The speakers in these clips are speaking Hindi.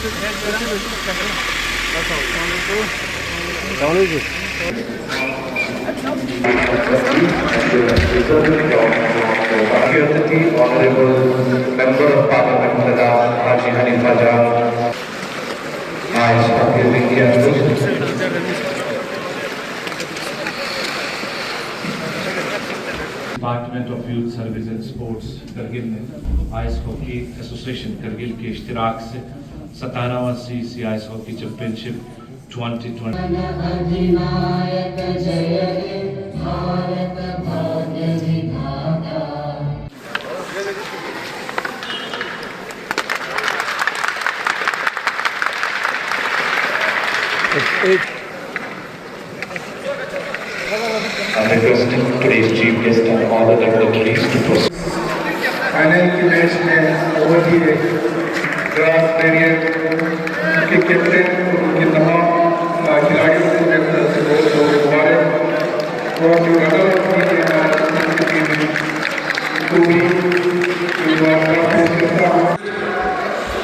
Honorable Member of Parliament, Madam Haji Hanifa Jan, department of youth service and sports Kargil ने आइस हॉकी एसोसिएशन करगिल के इश्तिराक से 17वां CC ice hockey championship 2020 I'm requesting today's chief guest and all the dignitaries to proceed. Final की मैच में बहुत ही ग्रास वेरिएंट के कैप्टन उनके तमाम खिलाड़ियों को मेरी तरफ से बहुत बहुत मुबारक और जो runner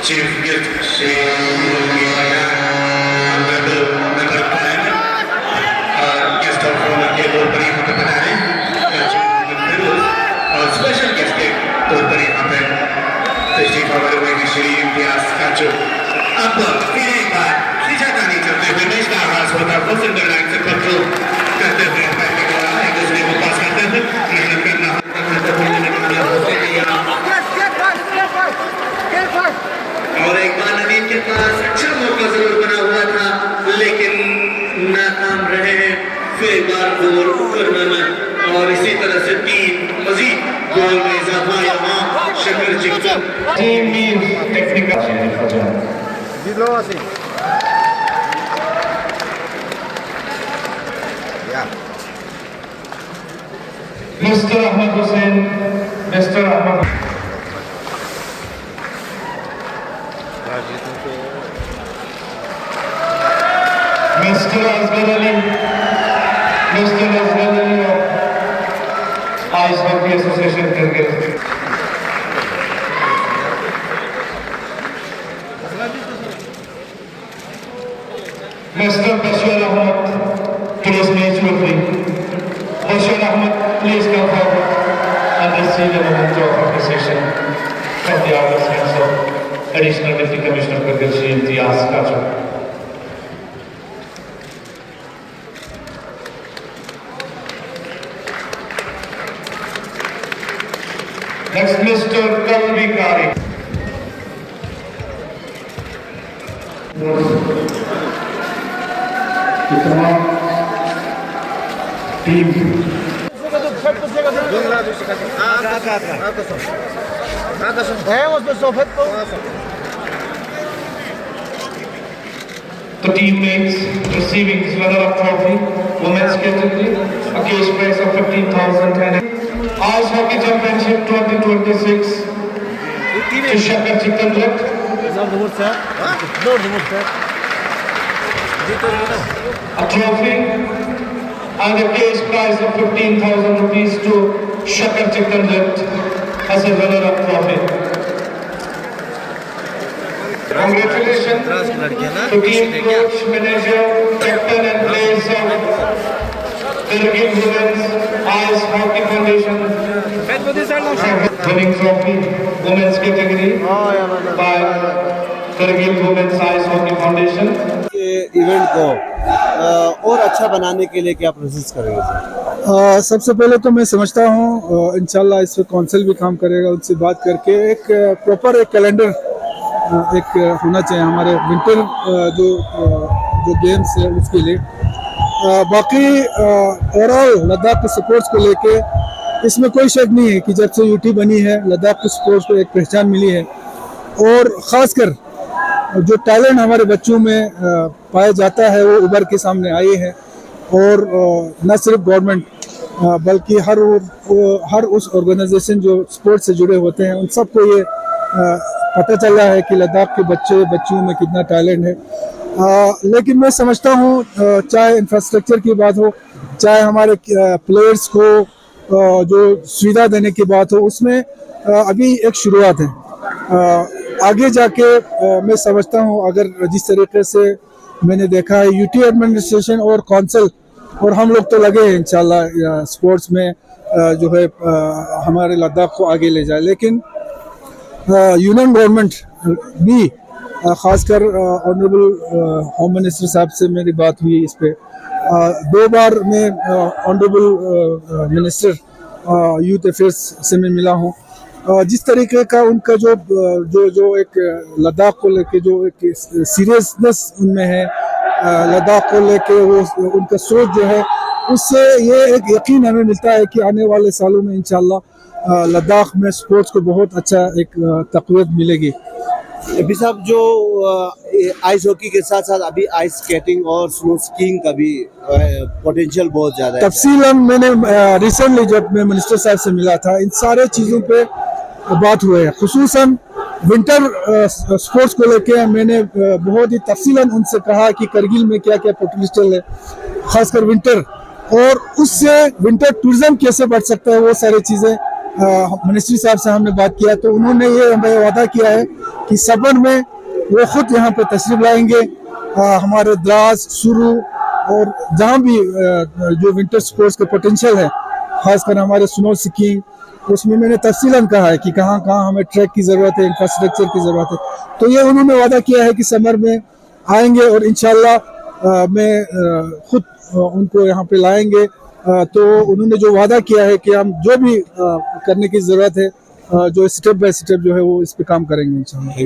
Chief guest, special guest पर यहाँ पे श्री इम्तियाज का जो अब फिर एक बार खींचातानी चलते हुए मैच का आगाज होता है फर्स्ट अंडर लाइन से कंट्रोल करते हुए पहले वाला एक दूसरे को पास करते हुए मेहनत करना और एक बार नवीन के पास अच्छा मौका जरूर बना हुआ था लेकिन नाकाम रहे हैं फिर एक बार गोल करना में और इसी तरह से 3 मजीद गोल में इजाफा यहाँ शकर चिकन टीम मीन टेक्निकल जिलो आसी या mister Ahmed Hussain mister Ahmed mister Asgar Ali ice hockey association Kargil mister Bashir Ahmed today's match referee Bashir Ahmed please come forward and receive the memento of appreciation from the honor's hands of Additional Deputy Commissioner Kargil Shri Imtiaz Kachar. Next, Mr. Kalvi Kari. Team. The teammates receiving this runner-up trophy, women's category, a cash prize of 15,000 and Ice Hockey Championship 2026 to Shakar Chikandrap. A trophy and a cash prize of 15,000 rupees to Shakar Chikandrap as a runner-up trophy. Congratulations to team coach, manager, captain and players of Kargil Women's Ice Hockey Foundation. Winning trophy, women's category by Kargil Women's Ice Hockey Foundation. Event को और अच्छा बनाने के लिए क्या प्रोसेस करेंगे? सबसे पहले तो मैं समझता हूँ इंशाल्लाह इस पर काउंसिल भी काम करेगा, उनसे बात करके एक प्रॉपर एक कैलेंडर एक होना चाहिए हमारे विंटर जो गेम्स है उसके लिए। बाकी ओवरऑल लद्दाख के स्पोर्ट्स को लेके इसमें कोई शक नहीं है कि जब से यूटी बनी है लद्दाख के स्पोर्ट्स को एक पहचान मिली है और ख़ासकर जो टैलेंट हमारे बच्चों में पाया जाता है वो उभर के सामने आए हैं और न सिर्फ गवर्नमेंट बल्कि हर उस ऑर्गेनाइजेशन जो स्पोर्ट्स से जुड़े होते हैं उन सबको ये पता चल रहा है कि लद्दाख के बच्चियों में कितना टैलेंट है। लेकिन मैं समझता हूँ चाहे इंफ्रास्ट्रक्चर की बात हो चाहे हमारे प्लेयर्स को जो सुविधा देने की बात हो उसमें अभी एक शुरुआत है। आगे जाके मैं समझता हूँ अगर जिस तरीके से मैंने देखा है यूटी एडमिनिस्ट्रेशन और काउंसिल और हम लोग तो लगे हैं इंशाल्लाह स्पोर्ट्स में जो है हमारे लद्दाख को आगे ले जाए, लेकिन यूनियन गवर्नमेंट भी ख़ासकर ऑनरेबल होम मिनिस्टर साहब से मेरी बात हुई इस पे 2 बार मैं ऑनरेबल मिनिस्टर यूथ अफेयर्स से मैं मिला हूँ। जिस तरीके का उनका जो एक लद्दाख को लेके जो एक सीरियसनेस उनमें है, लद्दाख को लेके वो उनका सोच जो है, उससे ये एक यकीन हमें मिलता है कि आने वाले सालों में इंशाल्लाह लद्दाख में स्पोर्ट्स को बहुत अच्छा एक तक़वियत मिलेगी। अभी साहब जो आइस हॉकी के साथ साथ अभी आइस स्केटिंग और स्नो स्कीइंग का भी पोटेंशियल बहुत ज़्यादा है। तफसीलन मैंने रिसेंटली जब मैं मिनिस्टर साहब से मिला था इन सारे चीज़ों पे बात हुए है, खुसूसन विंटर स्पोर्ट्स को लेके मैंने बहुत ही तफसीलन उनसे कहा कि करगिल में क्या क्या पोटेंशियल है, खासकर विंटर, और उससे विंटर टूरिज्म कैसे बढ़ सकता है, वो सारी चीज़ें मिनिस्ट्री साहब से हमने बात किया तो उन्होंने ये हमें वादा किया है कि समर में वो खुद यहाँ पे तशरीफ लाएंगे, हमारे द्रास सुरू और जहाँ भी जो विंटर स्पोर्ट्स के पोटेंशियल है, खासकर हमारे स्नो स्कीइंग, उसमें मैंने तफसीलन कहा है कि कहाँ कहाँ हमें ट्रैक की ज़रूरत है, इंफ्रास्ट्रक्चर की ज़रूरत है, तो ये उन्होंने वादा किया है कि समर में आएंगे और इंशाल्लाह मैं खुद उनको यहाँ पे लाएंगे। तो उन्होंने जो वादा किया है कि हम जो भी करने की ज़रूरत है, जो स्टेप बाय स्टेप जो है वो इस पे काम करेंगे इंशाल्लाह।